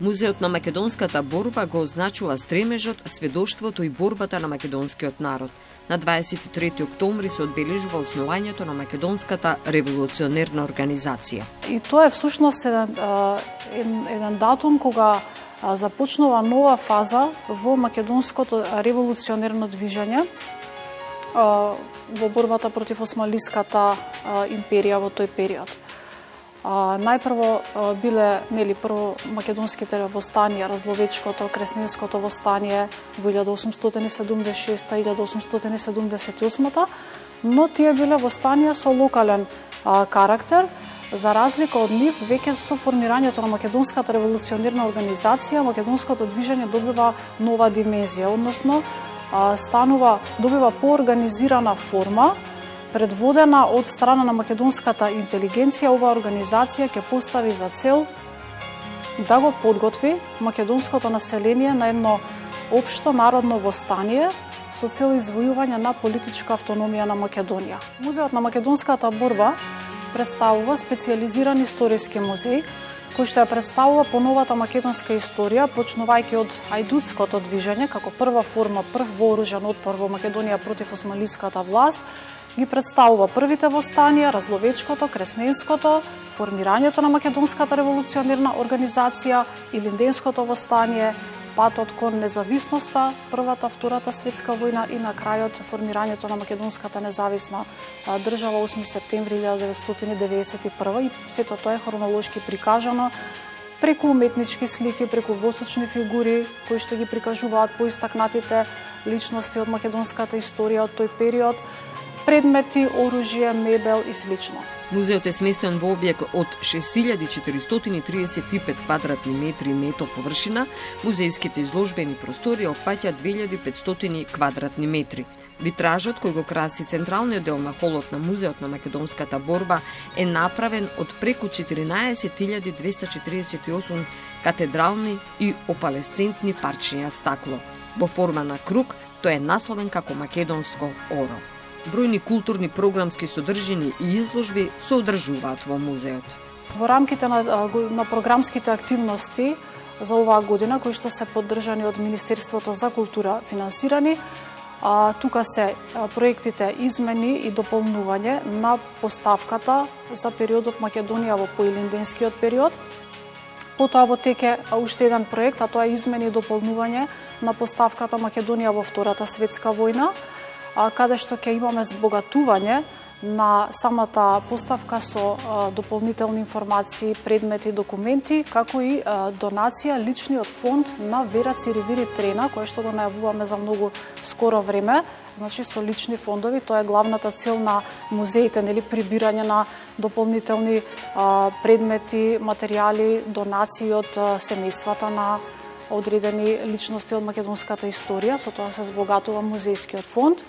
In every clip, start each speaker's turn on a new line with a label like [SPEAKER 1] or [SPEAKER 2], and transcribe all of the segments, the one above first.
[SPEAKER 1] Музеот на македонската борба го означува стремежот, сведоштвото и борбата на македонскиот народ. На 23 октомври се одбележува основањето на македонската револуционерна организација.
[SPEAKER 2] И тоа е всушност еден датум кога започнува нова фаза во македонското револуционерно движење во борбата против османлиската империја во тој период. Најпрво биле прво македонските востанија, Разловечкото, Кресненското востание во 1876-1878, но тие биле востанија со локален карактер. За разлика од нив, веќе со формирањето на македонската револуционерна организација, македонското движење добива нова димензија, односно добива поорганизирана форма, предводена од страна на македонската интелигенција. Оваа организација ќе постави за цел да го подготви македонското население на едно општо народно востание со цел извојување на политичка автономија на Македонија. Музеот на македонската борба представува специјализиран историски музеј, кој што ја представува поновата македонска историја, почнувајќи од ајдутското движење како прва форма, прв вооружен отпор во Македонија против османлиската власт, ги представува првите востанија, Разловечкото, Кресненското, формирањето на македонската револуционерна организација, Илинденското востание, патот кон независноста, Првата, Втората светска војна и на крајот формирањето на македонската независна држава 8 септември 1991. И сето тоа е хронолошки прикажано преку уметнички слики, преку восочни фигури кои што ги прикажуваат поистакнатите личности од македонската историја од тој период, предмети, оружје, мебел и слично.
[SPEAKER 1] Музеот е сместен во објект од 6435 квадратни метри нето површина. Музејските изложбени простори опфаќаат 2500 квадратни метри. Витражот кој го краси централниот дел на холот на Музеот на македонската борба е направен од преку 14248 катедрални и опалесцентни парчиња стакло. Во форма на круг, тој е насловен како македонско оро. Бројни културни програмски содржини и изложби се одржуваат во музеот.
[SPEAKER 2] Во рамките на програмските активности за оваа година, кои што се поддржани од Министерството за култура финансирани, тука се проектите измени и дополнување на поставката за периодот Македонија во поилинденскиот период. Потоа во теке уште еден проект, а тоа е измени и дополнување на поставката Македонија во Втората светска војна, каде што ќе имаме збогатување на самата поставка со дополнителни информации, предмети, документи, како и донација лични од фонд на Вера Циревири Трена, која што го најавуваме за многу скоро време. Значи со лични фондови, тоа е главната цел на музеите, прибирање на дополнителни предмети, материјали, донации од семејствата на одредени личности од македонската историја, со тоа се збогатува музејскиот фонд.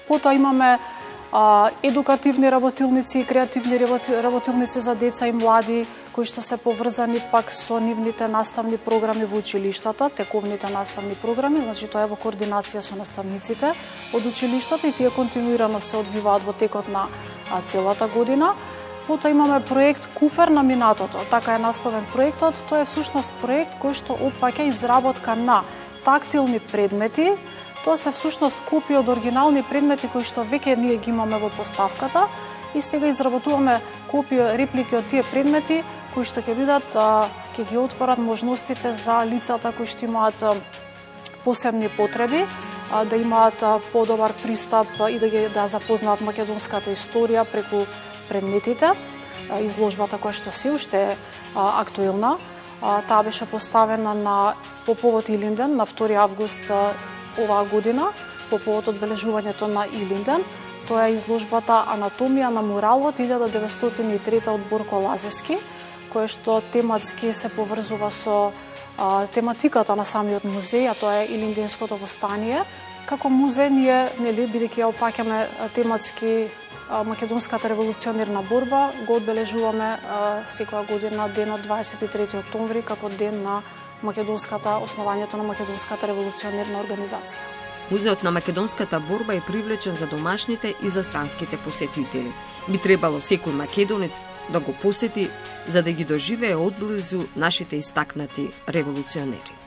[SPEAKER 2] Потоа имаме едукативни работилници и креативни работилници за деца и млади, кои што се поврзани пак со нивните наставни програми во училиштата, тековните наставни програми, значи тоа е во координација со наставниците од училиштата и тие континуирано се одвиваат во текот на целата година. Потоа имаме проект Куфер на минатото. Така е насловен проектот. Тоа е всушност проект кој што опфаќа изработка на тактилни предмети. Тоа се всушност копии од оригинални предмети кои што веќе ние ги имаме во поставката и сега изработуваме копии, реплики од тие предмети кои што ќе бидат, ќе ги отворат можностите за лицата кои што имаат посебни потреби, да имаат подобар пристап и да запознаат македонската историја преку предметите. Изложбата која што се уште е актуелна, таа беше поставена по повод Илинден на 2 август оваа година, по повод одбележувањето на Илинден. Тоа е изложбата Анатомија на муралот 1903 од Борко Лазевски, која што тематски се поврзува со тематиката на самиот музеј, а тоа е Илинденското востание. Како музеј ние, бидејќи ја опфаќаме тематски македонската револуционерна борба, го одбележуваме секоја година денот 23 октомври како ден на основањето на македонската револуционерна организација.
[SPEAKER 1] Музеот на македонската борба е привлечен за домашните и за странските посетители. Би требало секој македонец да го посети за да ги доживее одблизу нашите истакнати револуционери.